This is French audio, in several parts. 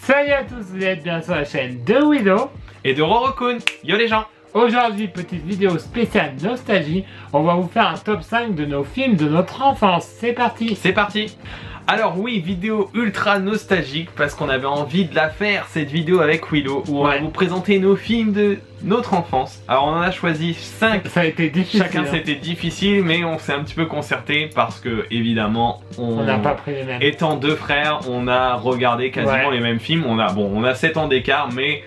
Salut à tous, vous êtes bien sur la chaîne de Willow et de Rorokun. Yo les gens. Aujourd'hui, petite vidéo spéciale nostalgie. On va vous faire un top 5 de nos films de notre enfance. C'est parti. C'est parti. Alors oui, vidéo ultra nostalgique parce qu'on avait envie de la faire, cette vidéo avec Willow, où on va vous présenter nos films de notre enfance. Alors on en a choisi 5. Ça a été difficile. Chacun c'était difficile, mais on s'est un petit peu concerté parce que évidemment on n'a pas pris les mêmes. Étant deux frères, on a regardé quasiment les mêmes films. On a 7 ans d'écart, mais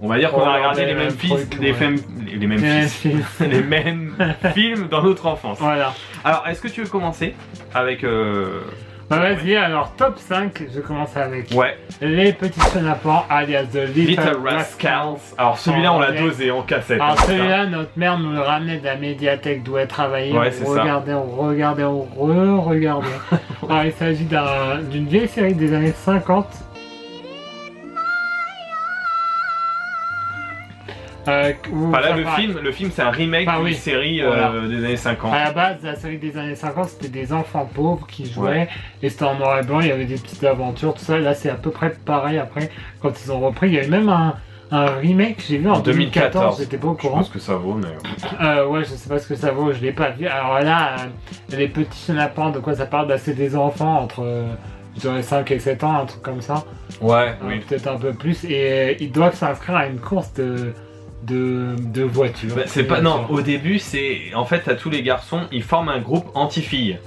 on va dire qu'on a regardé les mêmes films dans notre enfance. Voilà. Alors est-ce que tu veux commencer avec vas-y, alors top 5, je commence avec Les Petits Chenapans, alias The Little Rascals. Alors celui-là on l'a dosé en cassette. Alors celui-là, notre mère nous le ramenait de la médiathèque d'où elle travaillait. On regardait. Alors il s'agit d'une vieille série des années 50. Le film c'est un remake d'une série des années 50. À la base, la série des années 50 c'était des enfants pauvres qui jouaient et c'était en noir et blanc, il y avait des petites aventures, tout ça. Là c'est à peu près pareil après quand ils ont repris. Il y a eu même un remake que j'ai vu en 2014, j'étais pas au courant. Je pense que ça vaut, mais. Ouais, je sais pas ce que ça vaut, je l'ai pas vu. Alors là, Les Petits Chenapans, de quoi ça parle? Bah, c'est des enfants entre. Je dirais 5 et 7 ans, un truc comme ça. Ouais, peut-être un peu plus. Et ils doivent s'inscrire à une course de voitures. Bah, c'est pas. Non, au début, c'est. En fait, à tous les garçons, ils forment un groupe anti-filles.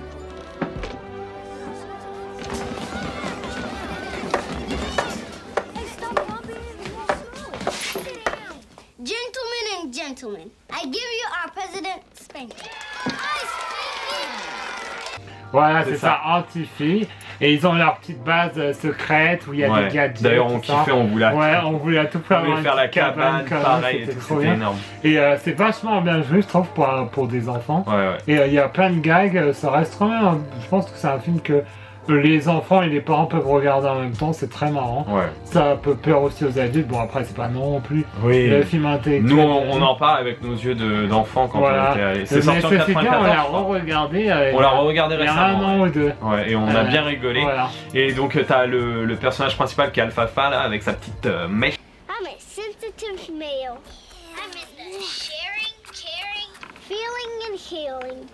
Gentlemen, I give you our president's spanking. Voilà, c'est ça, anti-filles. Et ils ont leur petite base secrète où il y a des gadgets. D'ailleurs, on kiffait, on voulait à tout faire. On voulait faire la cabane, pareil, c'était énorme. Et c'est vachement bien joué, je trouve, pour des enfants. Et il y a plein de gags, ça reste quand même. Je pense que c'est un film que les enfants et les parents peuvent regarder en même temps, c'est très marrant. Ça peut plaire aussi aux adultes. Bon, après, c'est pas non plus le film intellectuel. Nous, on en parle avec nos yeux d'enfants quand on était allés. C'est sorti en 94. On l'a re-regardé. On l'a re-regardé récemment. Il y a 1 an ou 2. Et on a bien rigolé. Et donc, t'as le personnage principal qui est Alphafa là, avec sa petite mèche. I'm a sensitive male. I'm into sharing, caring, feeling and healing.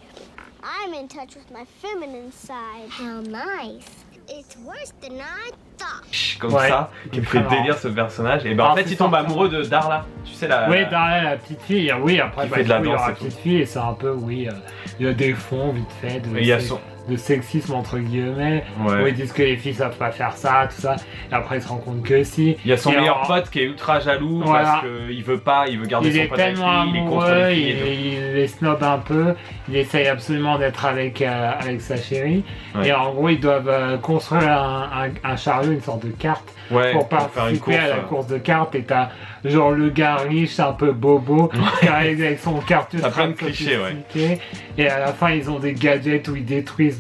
I'm in touch with my feminine side. How nice. It's worse than I thought. Comme ça, qui me fait délire ce personnage. Et ben en fait, il tombe amoureux de Darla. Tu sais la. Oui, Darla, la petite fille. Oui, après, fait de la danse. La petite fille, et c'est un peu, il y a des fonds vite fait de sexisme entre guillemets, où ils disent que les filles savent pas faire ça, tout ça. Et après, ils se rendent compte que si. Il y a son meilleur pote qui est ultra jaloux parce qu'il veut garder son pote avec lui. Il est amoureux, il les snob un peu. Il essaye absolument d'être avec sa chérie. Et en gros, ils doivent construire un chariot, une sorte de carte pour participer à la course de cartes. Et t'as genre le gars riche, un peu bobo, qui arrive avec son cartus. T'as plein de clichés, Et à la fin, ils ont des gadgets où ils détruisent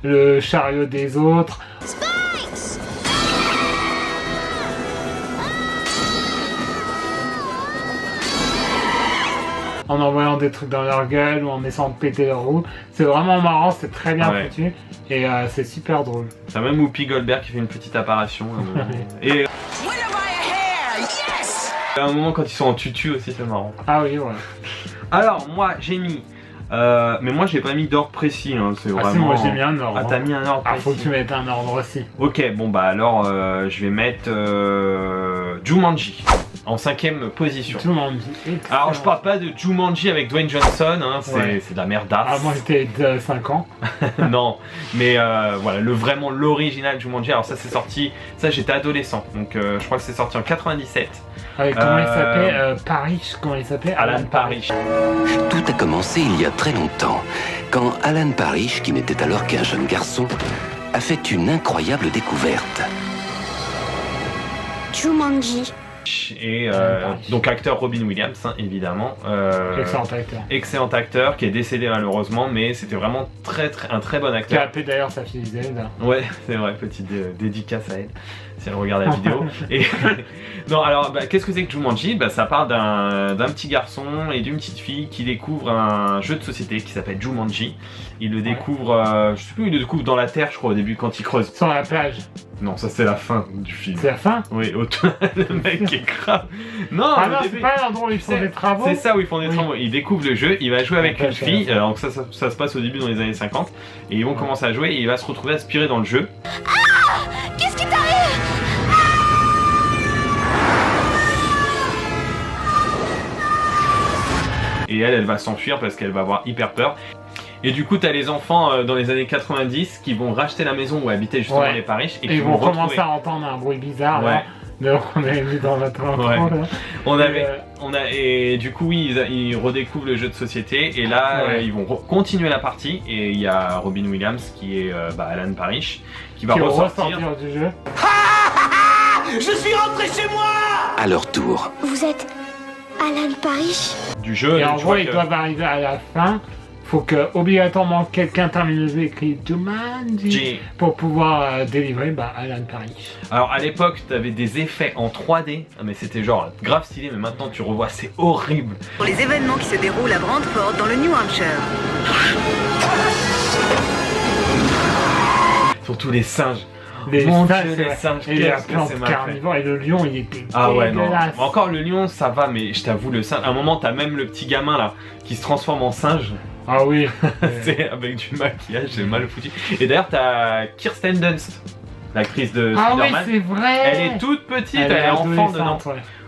le chariot des autres. Spikes! En envoyant des trucs dans leur gueule ou en essayant de péter leur roue. C'est vraiment marrant, c'est très bien foutu et c'est super drôle. T'as même Whoopi Goldberg qui fait une petite apparition. Et à un moment quand ils sont en tutu aussi, c'est marrant. Ah oui, voilà. Alors moi j'ai mis mais moi j'ai pas mis d'ordre précis, c'est vraiment. Si, moi j'ai mis un ordre. Ah, t'as mis un ordre précis. Faut que tu mettes un ordre aussi. Ok, bon bah alors je vais mettre Jumanji en 5ème position. Jumanji. Alors je parle pas de Jumanji avec Dwayne Johnson, c'est de la merdasse. Ah, moi j'étais de 5 ans. Non, mais voilà, vraiment l'original Jumanji. Alors ça c'est sorti, ça j'étais adolescent, donc je crois que c'est sorti en 97. Avec comment il s'appelait Parrish, comment il s'appelait Alan Parrish. Tout a commencé il y a très longtemps, quand Alan Parrish, qui n'était alors qu'un jeune garçon, a fait une incroyable découverte. Jumanji. Et donc acteur Robin Williams, évidemment. Excellent acteur. Excellent acteur qui est décédé malheureusement, mais c'était vraiment un très bon acteur. Qui a appelé d'ailleurs sa fille Zelda. Ouais, c'est vrai, petite dédicace à elle. si elle regarde la vidéo. Et non, alors qu'est-ce que c'est que Jumanji? Ça parle d'un petit garçon et d'une petite fille qui découvrent un jeu de société qui s'appelle Jumanji. Ils le découvrent, je sais plus, ils le découvrent dans la terre, je crois, au début quand ils creusent. Sur la plage. Non, ça c'est la fin du film. C'est la fin? Oui, le mec est grave. Non, c'est pas l'endroit où ils font des travaux. C'est ça où ils font des travaux. Ils découvrent le jeu, il va jouer avec une fille. Donc ça se passe au début dans les années 50. Et ils vont commencer à jouer et il va se retrouver aspiré dans le jeu. Ah! Qu'est-ce qui t'arrive? Et elle va s'enfuir parce qu'elle va avoir hyper peur. Et du coup, t'as les enfants dans les années 90 qui vont racheter la maison où habitaient justement les Parish et qui vont commencer à entendre un bruit bizarre. Là. Donc on avait mis dans notre enfant. Et du coup, ils redécouvrent le jeu de société et là, ils vont continuer la partie. Et il y a Robin Williams qui est Alan Parrish qui va ressortir du jeu. Je suis rentré chez moi. À leur tour. Vous êtes Alan Parrish? Du jeu. Et en gros, ils doivent arriver à la fin. Faut que obligatoirement quelqu'un termine le jeu écrit Jumanji pour pouvoir délivrer Alan Parrish. Alors à l'époque, t'avais des effets en 3D, mais c'était genre grave stylé, mais maintenant tu revois, c'est horrible. Pour les événements qui se déroulent à Brantford dans le New Hampshire. Surtout les singes. Les singes, et la plante carnivore et le lion, il était dégueulasse. Encore le lion, ça va, mais je t'avoue, le singe, à un moment, t'as même le petit gamin là qui se transforme en singe. Ah oui. C'est avec du maquillage, c'est mal foutu. Et d'ailleurs, t'as Kirsten Dunst, l'actrice de Spider-Man. Ah oui, c'est vrai. Elle est toute petite, elle est enfant dedans.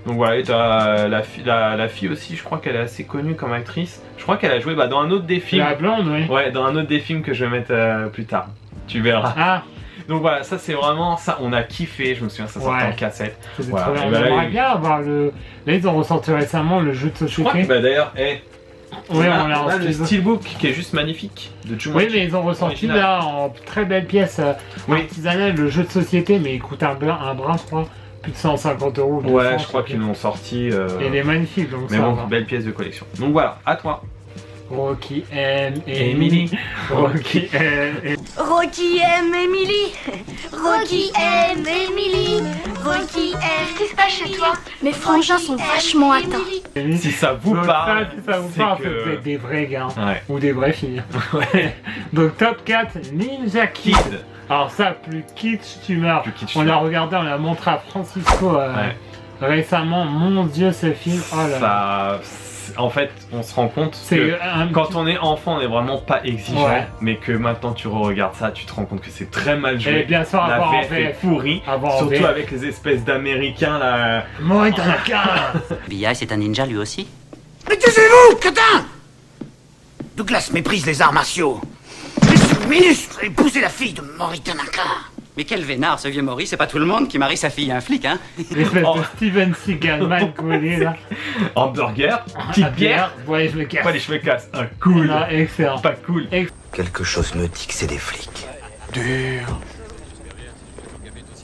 Donc voilà, et t'as la fille aussi, je crois qu'elle est assez connue comme actrice. Je crois qu'elle a joué dans un autre des films. La blonde, oui. Ouais, dans un autre des films que je vais mettre plus tard. Tu verras. Ah. Donc voilà, ça c'est vraiment ça, on a kiffé, je me souviens, ça sortait en cassette. Voilà. On aimerait bien avoir le. Là, ils ont ressorti récemment le jeu de société. Je crois que d'ailleurs, on a le steelbook qui est juste magnifique de Jumanji. Oui, mais ils ont ressorti là en très belle pièce artisanale le jeu de société, mais il coûte un brin, je crois. Plus de 150 €. Ouais, je crois qu'ils l'ont sorti. Et il est magnifique, donc mais bon, belle pièce de collection. Donc voilà, à toi. Rocky aime Emily. Rocky aime Rocky aime Emily. Rocky aime Emily. Rocky aime. Qu'est-ce qui se passe chez toi? Mes frangins sont vachement atteints. Si ça vous parle, c'est des vrais gars ou des vraies filles. Donc top 4, Ninja Kid. Alors ça, plus kitsch tu meurs. On l'a regardé, on l'a montré à Francisco récemment. Mon Dieu, ce film. Oh là là. En fait, on se rend compte que quand on est enfant, on n'est vraiment pas exigeant, mais que maintenant tu re-regardes ça, tu te rends compte que c'est très mal joué. Et bien sûr, la VF est pourrie, surtout avec les espèces d'Américains là. Mort dans la cave. VI, c'est un ninja lui aussi. Mais taisez-vous, crétin! Douglas méprise les arts martiaux. Laissez le ministre et épousez la fille de Maury Tanaka. Mais quel vénard, ce vieux Maurice, c'est pas tout le monde qui marie sa fille à un flic, hein. L'espèce de Steven Seagal mal collé là. Hamburger, petite bière. Ouais, je me casse. Ouais, je me casse. Cool. Non, excellent. Pas cool. Quelque chose me dit que c'est des flics. Dur.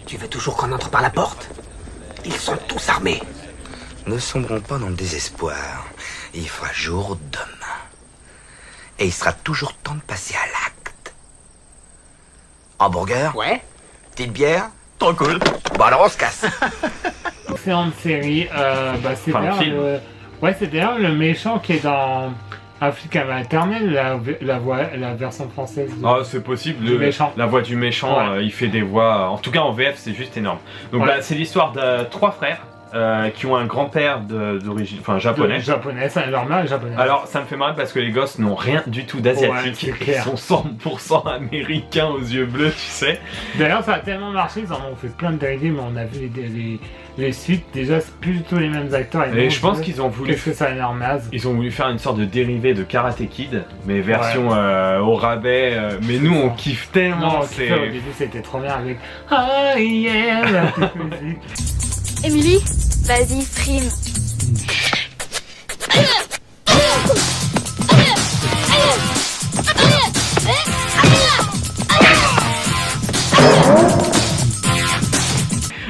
Tu veux toujours qu'on entre par la porte? Ils sont tous armés. Ne sombrons pas dans le désespoir. Il fera jour demain. Et il sera toujours temps de passer à l'acte. Hamburger? Ouais. Petite bière? Trop cool. Bon alors on se casse. Excellente série. C'est d'ailleurs le méchant qui est dans Africa Maternelle, la version française. Ah, c'est possible. La voix du méchant, il fait des voix. En tout cas en VF, c'est juste énorme. Donc c'est l'histoire de 3 frères. Qui ont un grand-père d'origine, japonais. C'est normal, japonais. Alors ça me fait marrer parce que les gosses n'ont rien du tout d'asiatique. Ils sont 100% américains aux yeux bleus, tu sais. D'ailleurs ça a tellement marché, ils en ont fait plein de dérivés, mais on a vu les suites, déjà c'est plus du tout les mêmes acteurs. Et je pense qu'ils ont voulu... Qu'est-ce que ça a l'air naze. Ils ont voulu faire une sorte de dérivé de Karate Kid, mais version au rabais. Mais nous on kiffe tellement. Au début c'était trop bien avec Oh yeah, la petite musique. Emily, vas-y, stream.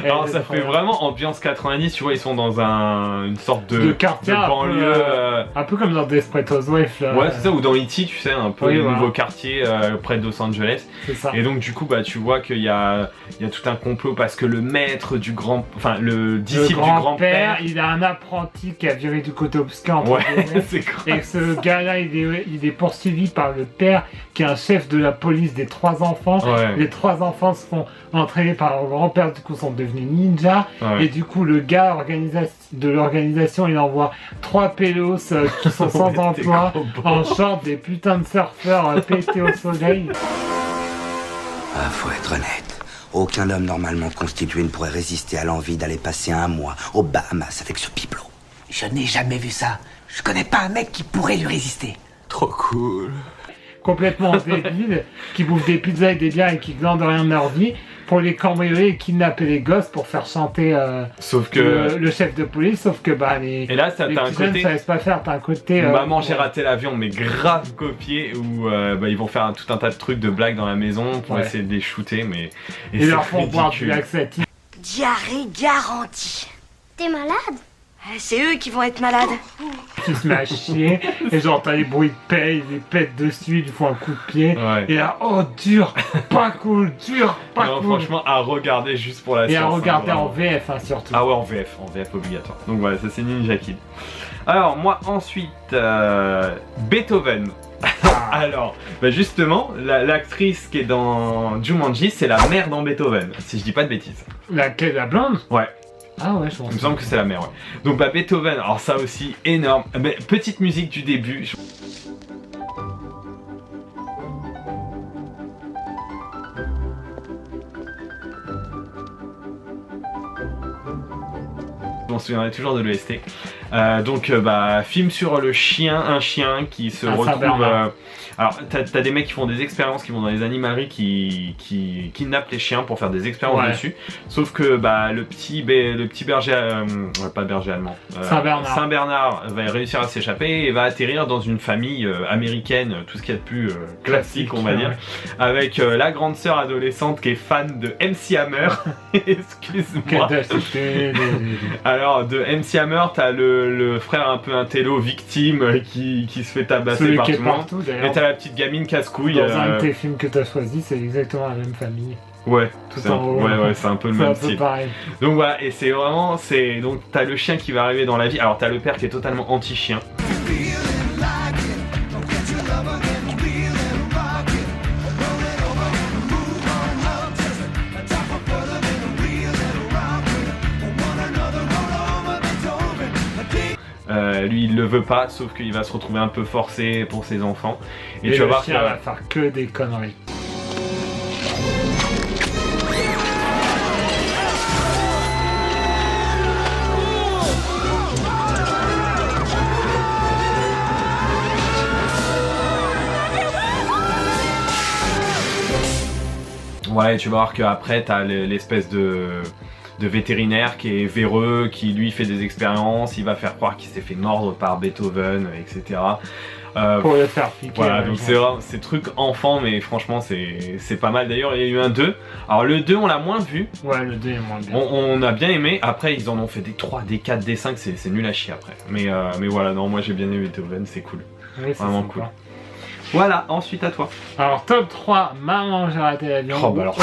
Alors Alors ça fait vraiment ambiance 90, tu vois, ils sont dans une sorte de quartier, banlieue. Un peu comme dans Desperate Housewives. Ouais, c'est ça, ou dans E.T., tu sais, un peu les nouveaux quartiers près de Los Angeles. C'est ça. Et donc du coup, bah tu vois qu'il y a tout un complot parce que le maître du le disciple du grand-père, il a un apprenti qui a viré du côté obscur. Ouais, c'est grave. Et ce gars-là, il est poursuivi par le père qui est un chef de la police des 3 enfants. Ouais. Les 3 enfants se font entraîner par leur grand-père, du coup sont devenus ninjas. Ouais. Et du coup, le gars de l'organisation, il envoie 3 pélos qui sont sans emploi, en short, des putains de surfeurs pétés au soleil. Ah, faut être honnête. Aucun homme normalement constitué ne pourrait résister à l'envie d'aller passer un mois aux Bahamas avec ce bibelot. Je n'ai jamais vu ça. Je connais pas un mec qui pourrait lui résister. Trop cool. Complètement débile, qui bouffent des pizzas et des bières et qui glandent rien de leur vie pour les cambrioler et kidnapper les gosses pour faire chanter le chef de police, sauf que les et là, ça, les t'as petits un jeunes côté... ça laisse pas faire, t'as un côté... Maman, j'ai raté l'avion, mais grave copié, où ils vont faire tout un tas de trucs de blagues dans la maison pour essayer de les shooter, mais... Et leur font boire du laxatif. Diarrhée garantie. T'es malade? C'est eux qui vont être malades. Qui se met à chier, et genre t'as les bruits de paix, ils les pètent dessus, ils lui font un coup de pied, et là, oh dur, pas cool, pas non, cool. Franchement, à regarder juste pour la séance. Et à regarder en VF, surtout. Ah ouais, en VF obligatoire. Donc voilà, ça c'est Ninja Kid. Alors moi ensuite, Beethoven. Alors, justement, l'actrice qui est dans Jumanji, c'est la mère dans Beethoven, si je dis pas de bêtises. Laquelle, la blonde? Ouais. Ah ouais, je pense. Il me semble que c'est la mère, ouais. Donc Beethoven, alors ça aussi, énorme. Mais, petite musique du début. Je m'en souviendrai toujours de l'OST. Film sur le chien, un chien qui se retrouve... alors, t'as des mecs qui font des expériences, qui vont dans les animaleries, qui kidnappent les chiens pour faire des expériences dessus. Sauf que le petit berger... pas berger allemand. Saint-Bernard va réussir à s'échapper et va atterrir dans une famille américaine, tout ce qu'il y a de plus classique, on va dire. Avec la grande sœur adolescente qui est fan de MC Hammer. Excuse-moi. Alors, de MC Hammer, t'as le frère un peu intello, victime, qui se fait tabasser par tout le monde. Et t'as la petite gamine casse-couille. Dans un de tes films que t'as choisi, c'est exactement la même famille. Ouais, c'est un peu le même style. Pareil. Donc voilà, et c'est vraiment, donc t'as le chien qui va arriver dans la vie. Alors t'as le père qui est totalement anti-chien. Lui il le veut pas, sauf qu'il va se retrouver un peu forcé pour ses enfants. Et tu vas voir qu'il va faire que des conneries. Ouais, tu vas voir qu'après t'as l'espèce de vétérinaire qui est véreux, qui lui fait des expériences, il va faire croire qu'il s'est fait mordre par Beethoven, etc. Pour le faire piquer. Voilà, donc c'est truc enfant, mais franchement c'est pas mal. D'ailleurs, il y a eu un 2. Alors le 2, on l'a moins vu. Ouais, le 2 est moins bien. On a bien aimé. Après, ils en ont fait des 3, des 4, des 5, c'est nul à chier après. Mais voilà, non, moi j'ai bien aimé Beethoven, c'est cool. Oui, vraiment cool. Voilà, ensuite à toi. Alors top 3, Maman j'ai raté l'avion. Oh bah alors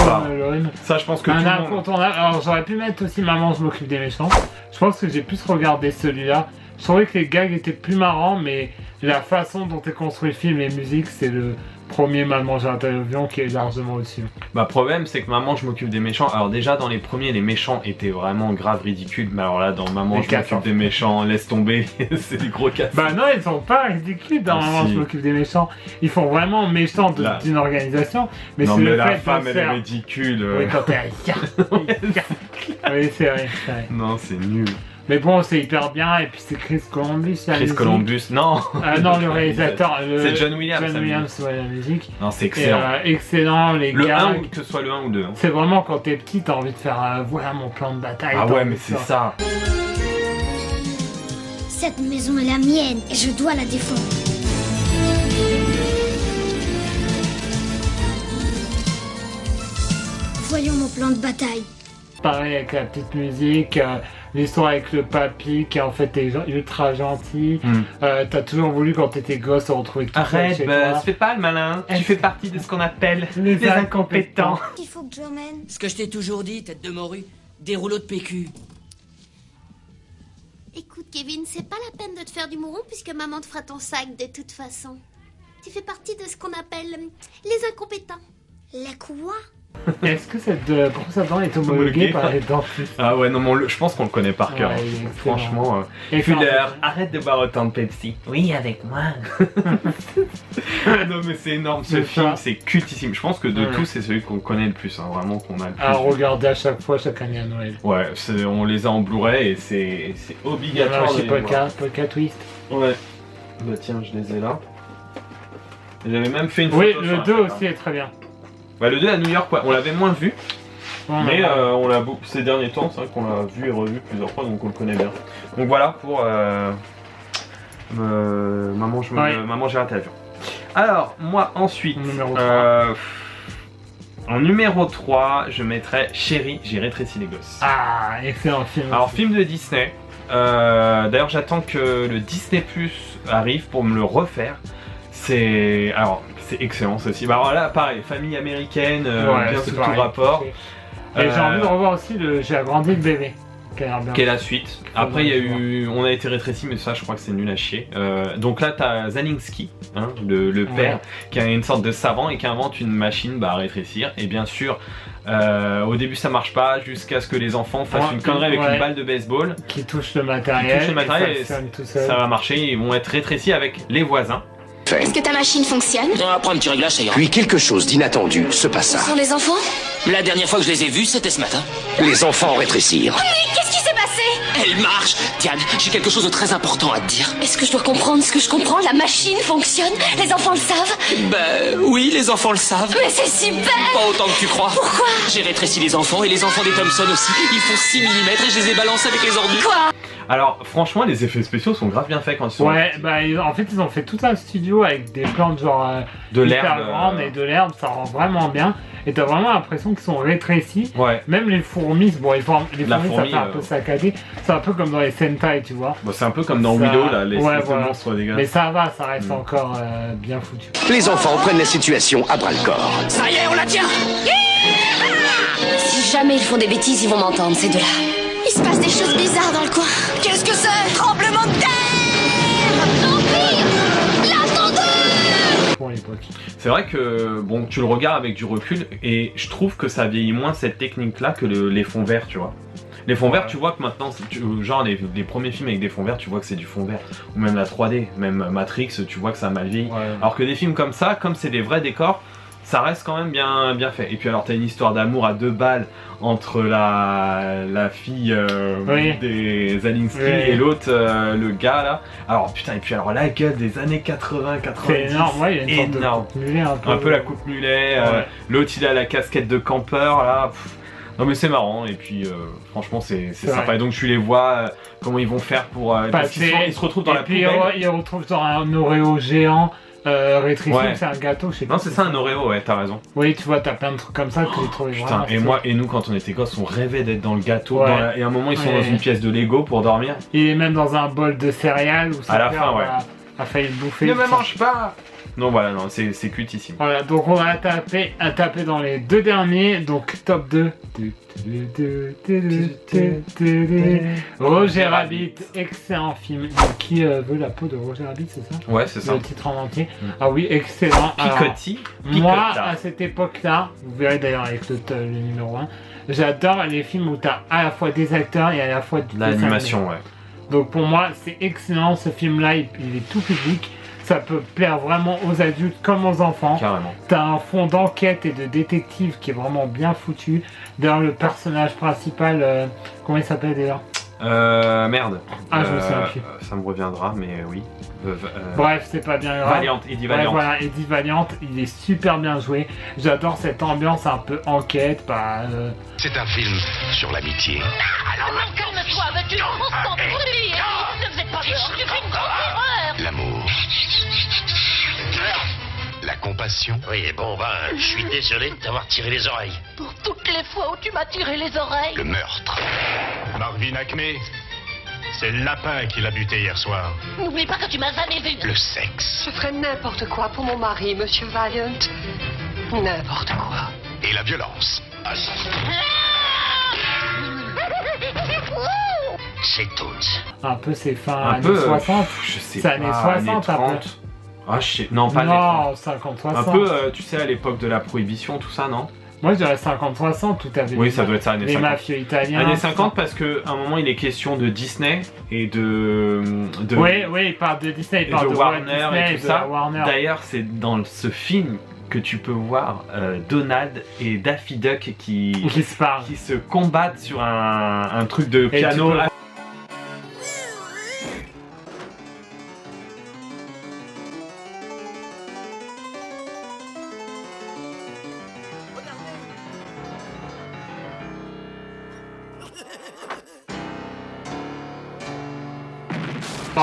ça je pense que un incontournable. Alors j'aurais pu mettre aussi Maman je m'occupe des méchants. Je pense que j'ai plus regardé celui-là. Je trouvais que les gags étaient plus marrants, mais la façon dont est construit le film et musique, c'est le premier Maman j'ai raté l'avion qui est largement au-dessus. Bah problème c'est que Maman je m'occupe des méchants. Alors déjà dans les premiers les méchants étaient vraiment grave ridicules. Mais alors là dans Maman je m'occupe des méchants, laisse tomber, c'est des gros casse. Bah non ils sont pas ridicules dans Maman je m'occupe des méchants. Ils font vraiment méchants d'une organisation. Mais non c'est mais le la fait femme de elle est ridicule. Oui quand t'es oui c'est vrai. Non c'est nul. Mais bon, c'est hyper bien, et puis c'est Chris Columbus, la musique. Columbus, non non, le réalisateur, c'est John Williams. John Williams, ouais, la musique. Non, c'est excellent. Excellent, les gars. Que ce soit le 1 ou 2. Hein. C'est vraiment quand t'es petit, t'as envie de faire, voilà mon plan de bataille. Ah ouais, mais c'est ça. Cette maison est la mienne, et je dois la défendre. Voyons mon plan de bataille. Pareil avec la petite musique, l'histoire avec le papy qui en fait est ultra gentil. T'as toujours voulu quand t'étais gosse te retrouver tout seul chez toi. Fais pas le malin, tu fais partie de ce qu'on appelle les incompétents. Il faut que j'emmène. Ce que je t'ai toujours dit, tête de morue, des rouleaux de PQ. Écoute Kevin, c'est pas la peine de te faire du mouron puisque maman te fera ton sac de toute façon. Tu fais partie de ce qu'on appelle les incompétents. La quoi? Est-ce que cette brosse à dents est homologuée par les dentistes? Ah ouais, non, mais je pense qu'on le connaît par cœur. Ouais, franchement. Fuller, arrête de boire autant de Pepsi. Oui, avec moi. Non, mais c'est énorme, ce film, c'est cultissime. Je pense que de tous, c'est celui qu'on connaît le plus, hein, vraiment qu'on a le plus. À regarder à chaque fois, chaque année à Noël. Ouais, on les a en Blu-ray et c'est obligatoire. Chez Polka Twist. Ouais. Bah tiens, je les ai là. J'avais même fait une photo. Oui, le 2 aussi est très bien. Bah le 2 à New York, ouais, on l'avait moins vu. Mais on l'a ces derniers temps, c'est vrai qu'on l'a vu et revu plusieurs fois, donc on le connaît bien. Donc voilà pour Maman j'ai raté l'avion. Alors, moi ensuite, en numéro 3, je mettrais Chérie, j'ai rétréci les gosses. Ah, excellent film. Alors, film de Disney. D'ailleurs, j'attends que le Disney Plus arrive pour me le refaire. C'est excellent ceci. Bah alors là, pareil, famille américaine, bien sous tout rapport. Et j'ai envie de revoir aussi J'ai agrandi le bébé. Qui est la suite. Après, on a été rétréci, mais ça, je crois que c'est nul à chier. Donc là, t'as Zalinsky, hein, le père, qui a une sorte de savant et qui invente une machine à rétrécir. Et bien sûr, au début, ça marche pas, jusqu'à ce que les enfants fassent une connerie avec une balle de baseball. Qui touche le matériel. Ça va marcher, ils vont être rétrécis avec les voisins. Est-ce que ta machine fonctionne? Après un petit réglage, ça ira. Puis quelque chose d'inattendu se passa. Ce sont les enfants? La dernière fois que je les ai vus, c'était ce matin. Les enfants rétrécirent. Mais qu'est-ce qui s'est passé? Elle marche. Diane, j'ai quelque chose de très important à te dire. Est-ce que je dois comprendre ce que je comprends? La machine fonctionne? Les enfants le savent? Oui, les enfants le savent. Mais c'est super! Pas autant que tu crois. Pourquoi? J'ai rétréci les enfants et les enfants des Thompson aussi. Ils font 6 mm et je les ai balancés avec les ordures. Quoi? Alors franchement les effets spéciaux sont grave bien faits quand ils sont en fait ils ont fait tout un studio avec des plantes genre de l'herbe grandes et de l'herbe, ça rend vraiment bien et t'as vraiment l'impression qu'ils sont rétrécis. Même les fourmis, les fourmis ça fait un peu saccadé, c'est un peu comme dans les Sentai, tu vois. C'est un peu comme dans Willow là, les monstres dégueulasses. Mais ça va, ça reste encore bien foutu. Les enfants prennent la situation à bras le corps. Ça y est, on la tient. Si jamais ils font des bêtises, ils vont m'entendre, ces deux-là. Il se passe des choses bizarres dans le coin. Qu'est-ce que c'est? Tremblement de terre! Empire! La tondeuse! Pour l'époque. C'est vrai que bon, tu le regardes avec du recul et je trouve que ça vieillit moins cette technique-là que les fonds verts, tu vois. Les fonds verts, tu vois que maintenant, genre les premiers films avec des fonds verts, tu vois que c'est du fond vert. Ou même la 3D, même Matrix, tu vois que ça a mal vieilli. Alors que des films comme ça, comme c'est des vrais décors, ça reste quand même bien fait. Et puis alors t'as une histoire d'amour à 2 balles entre la fille des Zalinsky et l'autre, le gars là. Alors putain, et puis alors la gueule des années 80, 90. C'est énorme, il y a une sorte de coupe mulet un peu la coupe mulet. L'autre il a la casquette de campeur là. Non mais c'est marrant et puis franchement c'est sympa. Et donc tu les vois comment ils vont faire pour... parce qu'ils se retrouvent dans la poubelle. Ils se retrouvent dans un Oreo géant. Rétréci, c'est un gâteau, je sais pas. Non, c'est ça un Oreo, t'as raison. Oui, tu vois, t'as plein de trucs comme ça que j'ai trouvé vraiment. Putain, et nous, quand on était gosses, on rêvait d'être dans le gâteau. Et à un moment, ils sont dans une pièce de Lego pour dormir. Il est même dans un bol de céréales où à la fin, a failli le bouffer. Ne me mange pas! Non, voilà, non, c'est cultissime. Voilà, donc on va taper dans les 2 derniers, donc top 2. Roger Rabbit, excellent film. Qui veut la peau de Roger Rabbit, c'est ça? Ouais, c'est ça. Le titre en entier. Ah oui, excellent. Picotti. Moi, à cette époque-là, vous verrez d'ailleurs avec le numéro 1, j'adore les films où t'as à la fois des acteurs et à la fois de l'animation, Donc pour moi, c'est excellent ce film-là, il est tout public. Ça peut plaire vraiment aux adultes comme aux enfants. Carrément. T'as un fond d'enquête et de détective qui est vraiment bien foutu. D'ailleurs, le personnage principal, comment il s'appelle d'ailleurs? Merde. Ah, je me souviens plus. Ça me reviendra, mais oui. Bref, c'est pas bien grave. Eddie Valiant. Voilà, Eddie Valiant, il est super bien joué. J'adore cette ambiance un peu enquête. C'est un film sur l'amitié. Alors, calme-toi, veux-tu concentrer? Ne faites pas peur, tu fais une grande erreur. L'amour. La compassion. Oui, bon, je suis désolé de t'avoir tiré les oreilles. Pour toutes les fois où tu m'as tiré les oreilles. Le meurtre. Marvin Acme, c'est le lapin qui l'a buté hier soir. N'oublie pas que tu m'as jamais vu. Le sexe. Je ferais n'importe quoi pour mon mari, Monsieur Valiant. N'importe quoi. Et la violence. C'est Toons. Un peu c'est fin années 60. Je sais c'est pas, années 60 années 30. Ah, non, pas non, les 50-60. Un peu, tu sais, à l'époque de la prohibition, tout ça, non? Moi, je dirais 50-60, tout avait oui, ça doit être ça, années 50. Les mafieux italiens. Années 50, parce qu'à un moment, il est question de Disney et de oui, il parle de Disney, il parle de Warner Disney, et tout ça. Warner. D'ailleurs, c'est dans ce film que tu peux voir Donald et Daffy Duck qui se combattent sur un truc de piano.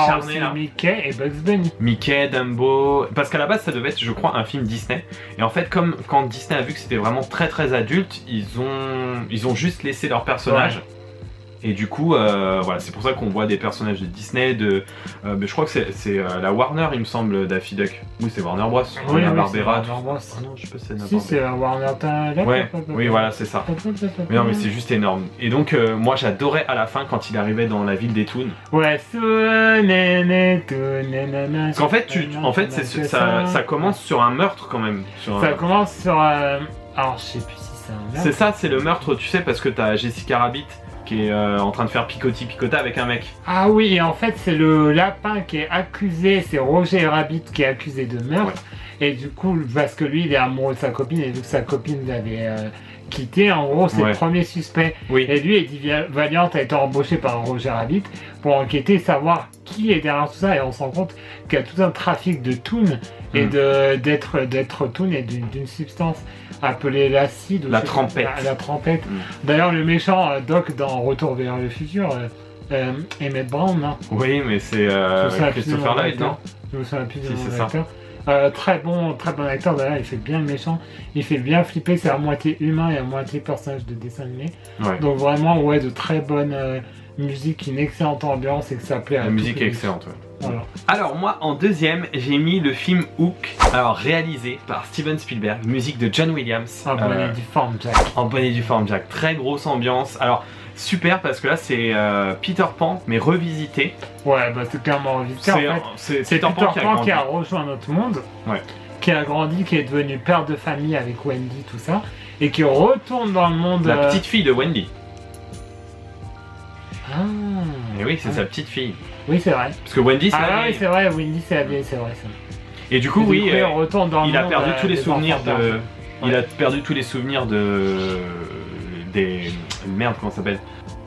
Charné, Mickey et Bugs Bunny. Mickey, Dumbo, parce qu'à la base ça devait être, je crois, un film Disney. Et en fait, comme quand Disney a vu que c'était vraiment très très adulte, ils ont juste laissé leurs personnages. Ouais. Et du coup, voilà, c'est pour ça qu'on voit des personnages de Disney, je crois que c'est la Warner, il me semble, Daffy Duck. Oui, c'est Warner Bros. Oui, la oui, Barbera. Warner Bros. Ah non, je sais pas si c'est Si, c'est la Warner. Ouais, oui, voilà, c'est ça. Mais non, mais c'est juste énorme. Et donc, moi, j'adorais à la fin quand il arrivait dans la ville des Toons. Ouais, parce qu'en fait, ça commence sur un meurtre quand même. Ça commence sur. Alors, je sais plus si c'est un meurtre. C'est ça, c'est le meurtre, tu sais, parce que t'as Jessica Rabbit qui est en train de faire picota avec un mec. Ah oui, et en fait c'est le lapin qui est accusé, c'est Roger Rabbit qui est accusé de meurtre. Ouais. Et du coup, parce que lui il est amoureux de sa copine, et vu que sa copine l'avait quitté, en gros c'est le premier suspect. Oui. Et lui, Eddie Valiant a été embauché par Roger Rabbit pour enquêter et savoir qui est derrière tout ça. Et on se rend compte qu'il y a tout un trafic de toons et d'être toon et d'une substance appelée l'acide. La trempette. La trempette. D'ailleurs, le méchant Doc dans Retour vers le futur, Emmett Brown, non? Oui, mais c'est Christopher Lloyd, non? Je me souviens plus de mon acteur. Très bon acteur, d'ailleurs, il fait bien le méchant, il fait bien flipper, c'est à moitié humain et à moitié personnage de dessin animé. Ouais. Donc vraiment, de très bonne musique, une excellente ambiance et que ça plaît à tous. La musique est excellente, ouais. Voilà. Alors moi en deuxième j'ai mis le film Hook, alors réalisé par Steven Spielberg, musique de John Williams. En bonne et due forme Jack. En bonne et due forme Jack, très grosse ambiance. Alors super parce que là c'est Peter Pan mais revisité. Ouais, c'est clairement revisité. C'est Peter Pan qui a rejoint notre monde, qui a grandi, qui est devenu père de famille avec Wendy, tout ça, et qui retourne dans le monde. La petite fille de Wendy. Ah. Et oui, c'est sa petite fille. Oui, c'est vrai. Parce que Wendy, c'est la vieille. Oui, c'est vrai, Wendy, c'est la vieille, c'est vrai. Et du coup, il retourne dans il a perdu tous les souvenirs de. Il a perdu tous les souvenirs de. Merde, comment ça s'appelle?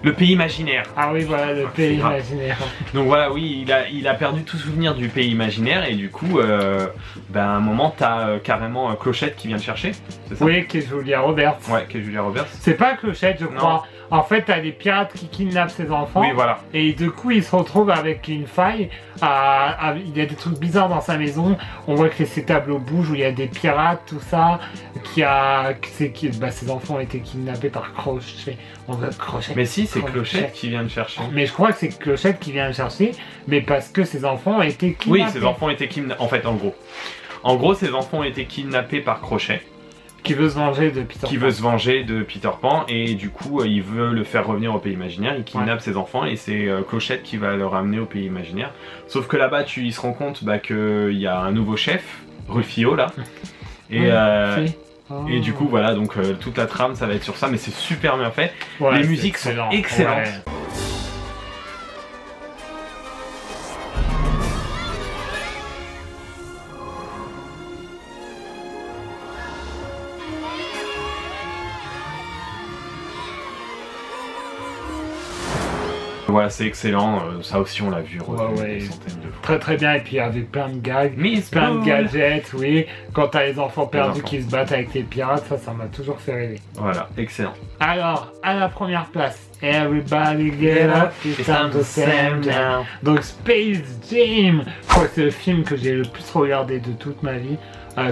Le pays imaginaire. Ah oui, voilà, le pays imaginaire. Donc voilà, oui, il a perdu tout souvenir du pays imaginaire et du coup, à un moment, t'as carrément Clochette qui vient le chercher, c'est ça? Oui, qui est Julia Roberts. Ouais, qui est Julia Roberts. C'est pas Clochette, je crois. En fait, t'as des pirates qui kidnappent ses enfants. Oui, voilà. Et du coup, il se retrouve avec une faille. Il y a des trucs bizarres dans sa maison. On voit que ses tableaux bougent, où il y a des pirates, tout ça. Ses enfants ont été kidnappés par Crochet. Crochet. Mais si, c'est Clochette qui vient le chercher. Mais je crois que c'est Clochette qui vient le chercher. Mais parce que ses enfants ont été kidnappés. Oui, ses enfants ont été kidnappés. En fait, en gros, ses enfants ont été kidnappés par Crochet. Qui veut se venger de Peter Pan. Qui veut se venger de Peter Pan et du coup il veut le faire revenir au pays imaginaire, il kidnappe ses enfants et c'est Clochette qui va le ramener au pays imaginaire. Sauf que là-bas il se rend compte qu'il y a un nouveau chef, Rufio là. Et du coup voilà, donc toute la trame ça va être sur ça, mais c'est super bien fait. Les musiques sont excellentes. Ouais. Voilà, c'est excellent, ça aussi on l'a vu des centaines de fois. Très très bien, et puis avec plein de gags, plein de gadgets, oui. Quand t'as les enfants perdus qui se battent avec les pirates, ça m'a toujours fait rêver. Voilà, excellent. Alors, à la première place, Everybody Get Up, It's Time to Stand Down. Donc Space Jam, je crois que c'est le film que j'ai le plus regardé de toute ma vie.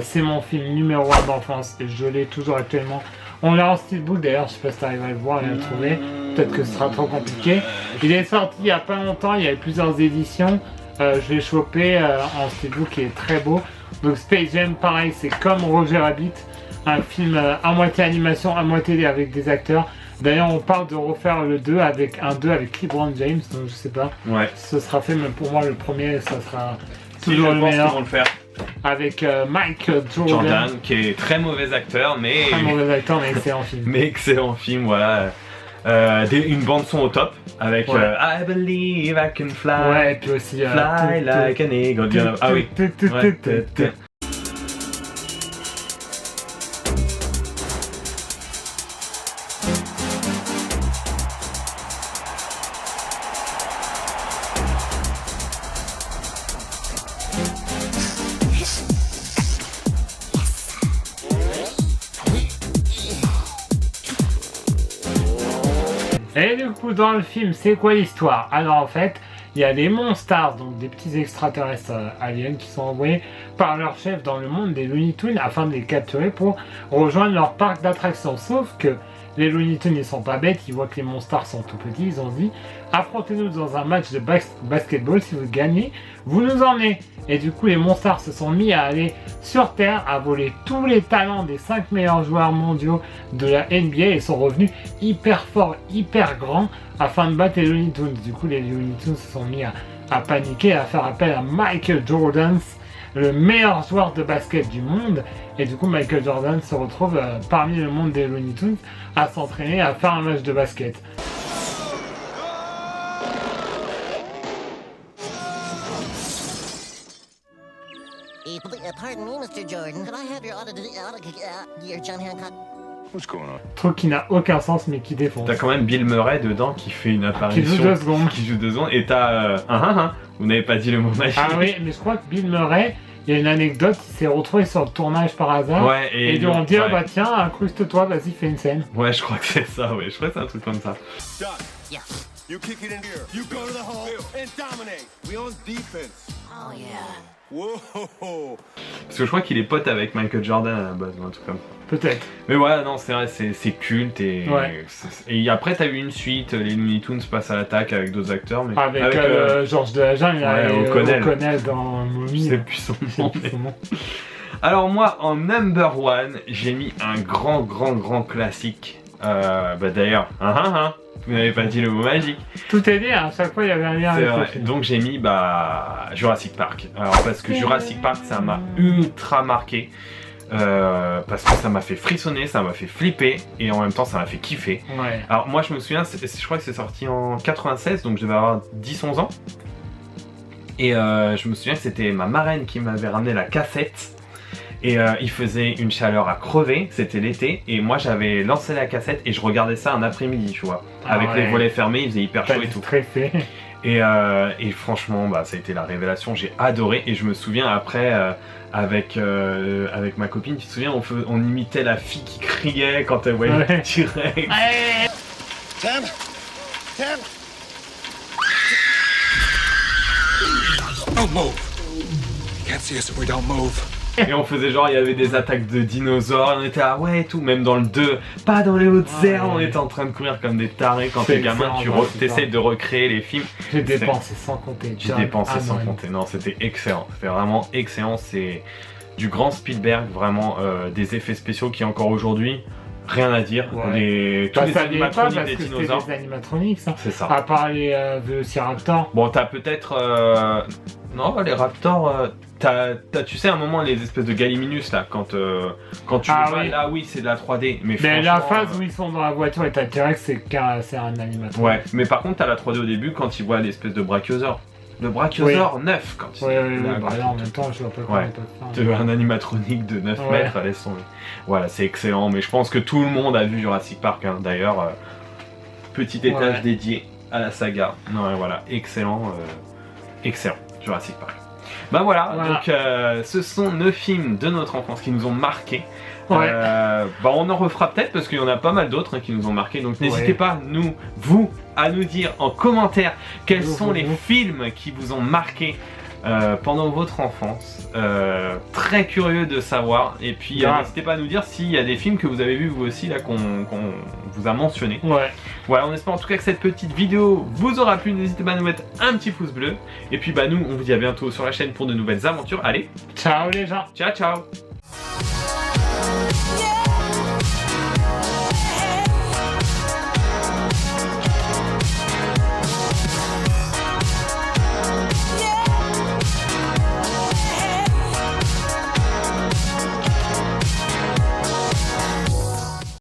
C'est mon film numéro 1 d'enfance et je l'ai toujours actuellement. On l'a en steelbook d'ailleurs, je sais pas si tu arrives à le voir et à le trouver. Peut-être que ce sera trop compliqué. Il est sorti il y a pas longtemps, il y a eu plusieurs éditions. Je l'ai chopé en steelbook qui est très beau. Donc Space Jam, pareil, c'est comme Roger Rabbit, un film à moitié animation, à moitié avec des acteurs. D'ailleurs, on parle de refaire le 2 avec un 2 avec LeBron James, donc je sais pas. Ouais. Ce sera fait, mais pour moi, le premier, ça sera Si, toujours je le pense meilleur. qu'ils vont le faire. Avec Mike Jordan, qui est très mauvais acteur, mais excellent film. Mais excellent film, voilà. Une bande son au top avec I believe I can fly. Ouais, et puis aussi fly like an eagle. Ah oui. Et du coup, dans le film, c'est quoi l'histoire? Alors en fait, il y a des Monstars, donc des petits extraterrestres aliens qui sont envoyés par leur chef dans le monde des Looney Tunes afin de les capturer pour rejoindre leur parc d'attractions. Sauf que les Looney Tunes, ils sont pas bêtes, ils voient que les Monstars sont tout petits, ils ont dit affrontez-nous dans un match de basketball, si vous gagnez, vous nous emmenez. Et du coup, les Monstars se sont mis à aller sur Terre, à voler tous les talents des 5 meilleurs joueurs mondiaux de la NBA et sont revenus hyper forts, hyper grands afin de battre les Looney Tunes. Du coup, les Looney Tunes se sont mis à paniquer, à faire appel à Michael Jordan, le meilleur joueur de basket du monde. Et du coup, Michael Jordan se retrouve parmi le monde des Looney Tunes à s'entraîner, à faire un match de basket. Pardon me, Mr. Jordan. Could I have your John Hancock? What's going on? Truc qui n'a aucun sens mais qui défonce. T'as quand même Bill Murray dedans qui fait une apparition. Qui joue 2 secondes. Qui joue 2 secondes. Et t'as vous n'avez pas dit le mot magique. Ah oui, mais je crois que Bill Murray, il y a une anecdote, il s'est retrouvé sur le tournage par hasard. Ouais, et ils lui ont dit, bah tiens, incruste-toi, vas-y, fais une scène. Ouais, je crois que c'est ça, ouais. Je crois que c'est un truc comme ça. Yeah. You kick it in here. You go to the hole and dominate. We on defense. Oh yeah. Whoa. Parce que je crois qu'il est pote avec Michael Jordan à la base, ou un truc comme ça. Peut-être. Mais ouais, non, c'est vrai, c'est culte et... Ouais. Et après, t'as eu une suite, les Looney Tunes passent à l'attaque avec d'autres acteurs, mais... Avec Georges de la Jungle, O'Connell dans Mommy. C'est plus son nom. Alors moi, en number 1, j'ai mis un grand classique. D'ailleurs, vous n'avez pas dit le mot magique. Tout est dit, à chaque fois il y avait un lien avec le film. Donc j'ai mis Jurassic Park. Alors parce que Jurassic Park, ça m'a ultra marqué. Parce que ça m'a fait frissonner, ça m'a fait flipper et en même temps ça m'a fait kiffer. Ouais. Alors moi je me souviens, je crois que c'est sorti en 96, donc je devais avoir 10-11 ans. Et je me souviens que c'était ma marraine qui m'avait ramené la cassette. Et il faisait une chaleur à crever, c'était l'été, et moi j'avais lancé la cassette et je regardais ça un après-midi, tu vois, avec les volets fermés, il faisait hyper chaud et tout. Stressé. Et franchement, ça a été la révélation, j'ai adoré, et je me souviens après, avec ma copine, tu te souviens, on imitait la fille qui criait quand elle voyait le T-Rex. Tam! Don't move. You can't see us if we don't move. Et on faisait genre, il y avait des attaques de dinosaures, et on était là, ouais et tout, même dans le 2, pas dans les hautes herbes, on était en train de courir comme des tarés quand t'es gamin, tu essayes de recréer les films. J'ai dépensé sans compter. J'ai dépensé sans compter, non c'était excellent, c'était vraiment excellent, c'est du grand Spielberg, vraiment des effets spéciaux qui encore aujourd'hui, rien à dire, tous les animatroniques des dinosaures. Des animatroniques, ça. C'est ça. À part les Velociraptors. Bon, t'as peut-être... Non, les Raptors... tu sais, à un moment, les espèces de Gallimimus, là, quand tu vois, là, oui, c'est de la 3D. Mais la phase où ils sont dans la voiture et t'as T-Rex, c'est un animatronique. Ouais, mais par contre, t'as la 3D au début quand ils voient l'espèce de brachiosaure. Le brachiosaure 9 quand il en même temps, je vois pas comment tu veux un animatronique de 9 mètres, laisse tomber. Voilà, c'est excellent, mais je pense que tout le monde a vu Jurassic Park, hein. D'ailleurs, petit étage dédié à la saga. Non, voilà, excellent, Jurassic Park. Bah voilà. Donc ce sont 9 films de notre enfance qui nous ont marqués. On en refera peut-être parce qu'il y en a pas mal d'autres qui nous ont marqués. Donc n'hésitez pas, vous, à nous dire en commentaire quels sont les films qui vous ont marqué pendant votre enfance. Très curieux de savoir. Et puis n'hésitez pas à nous dire s'il y a des films que vous avez vus vous aussi là qu'on vous a mentionné. Ouais. Voilà, on espère en tout cas que cette petite vidéo vous aura plu. N'hésitez pas à nous mettre un petit pouce bleu. Et puis nous, on vous dit à bientôt sur la chaîne pour de nouvelles aventures. Allez, ciao les gens. Ciao ciao. Yeah.